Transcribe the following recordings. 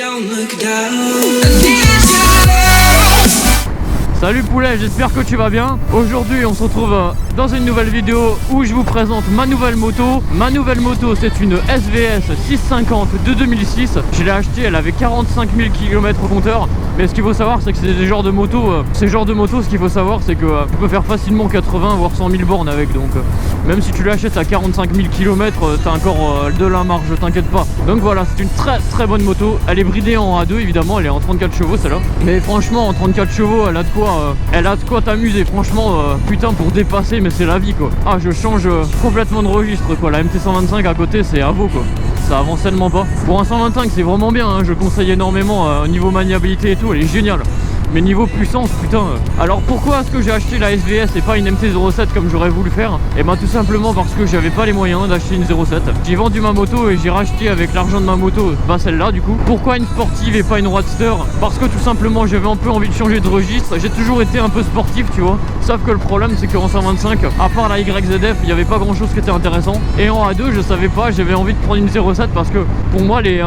don't look down. I need you. Salut poulet, j'espère que tu vas bien. Aujourd'hui on se retrouve dans une nouvelle vidéo où je vous présente ma nouvelle moto. Ma nouvelle moto, c'est une SVS 650 de 2006. Je l'ai achetée, elle avait 45 000 km au compteur. Mais ce qu'il faut savoir, c'est que c'est des genres de motos. Ces genres de motos, ce qu'il faut savoir, c'est que tu peux faire facilement 80 voire 100 000 bornes avec. Donc même si tu l'achètes à 45 000 km, t'as encore de la marge, t'inquiète pas. Donc voilà, c'est une très bonne moto. Elle est bridée en A2 évidemment, elle est en 34 chevaux celle-là. Mais franchement, en 34 chevaux, elle a de quoi t'amuser. Franchement, putain, pour dépasser, mais c'est la vie quoi. Ah, je change complètement de registre quoi. La MT125 à côté, c'est à veau quoi. Ça avance tellement pas. Pour un 125, c'est vraiment bien, hein. Je conseille énormément au niveau maniabilité et tout, elle est géniale. Mais niveau puissance, putain. Alors pourquoi est-ce que j'ai acheté la SVS et pas une MT-07 comme j'aurais voulu faire? Et ben tout simplement parce que j'avais pas les moyens d'acheter une 07. J'ai vendu ma moto et j'ai racheté avec l'argent de ma moto, bah celle-là du coup. Pourquoi une sportive et pas une roadster? Parce que tout simplement j'avais un peu envie de changer de registre. J'ai toujours été un peu sportif, tu vois. Sauf que le problème c'est qu'en 125, à part la YZF, il n'y avait pas grand chose qui était intéressant. Et en A2, je savais pas, j'avais envie de prendre une 07 parce que pour moi les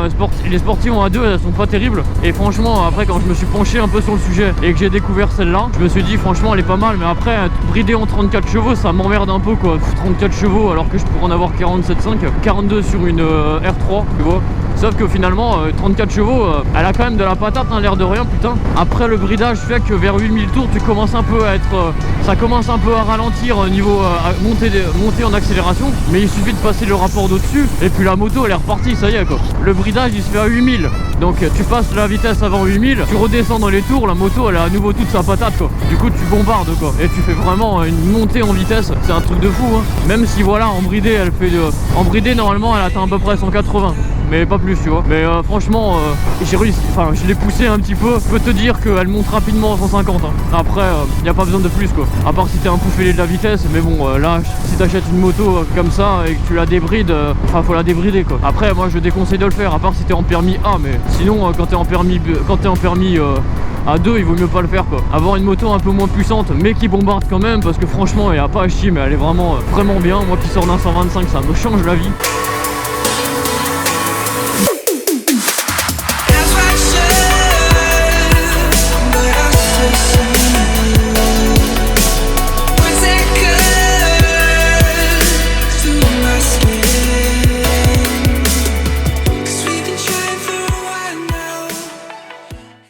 sportives en A2 elles sont pas terribles. Et franchement après quand je me suis penché un peu sur le sujet et que j'ai découvert celle-là, je me suis dit franchement elle est pas mal. Mais après bridée en 34 chevaux ça m'emmerde un peu quoi. 34 chevaux alors que je pourrais en avoir 47,5, 42 sur une R3 tu vois. Sauf que finalement 34 chevaux elle a quand même de la patate hein, l'air de rien putain. Après le bridage fait que vers 8000 tours tu commences un peu à être ça commence un peu à ralentir au niveau monter en accélération. Mais il suffit de passer le rapport d'au-dessus et puis la moto elle est repartie, ça y est quoi. Le bridage il se fait à 8000. Donc tu passes la vitesse avant 8000, tu redescends dans les tours, la moto elle a à nouveau toute sa patate quoi. Du coup tu bombardes quoi. Et tu fais vraiment une montée en vitesse, c'est un truc de fou hein. Même si voilà en bridé elle fait en bridé normalement elle atteint à peu près 180. Mais pas plus tu vois. Mais franchement j'ai réussi, enfin je l'ai poussé un petit peu. Je peux te dire qu'elle monte rapidement à 150 hein. Après il n'y a pas besoin de plus quoi. À part si t'es un peu fêlé de la vitesse. Mais bon là si t'achètes une moto comme ça et que tu la débrides, enfin faut la débrider quoi. Après moi je déconseille de le faire à part si t'es en permis A. Mais sinon quand t'es en permis à 2 il vaut mieux pas le faire quoi. Avoir une moto un peu moins puissante mais qui bombarde quand même. Parce que franchement il n'y a pas à chier mais elle est vraiment bien. Moi qui sors d'un 125 ça me change la vie.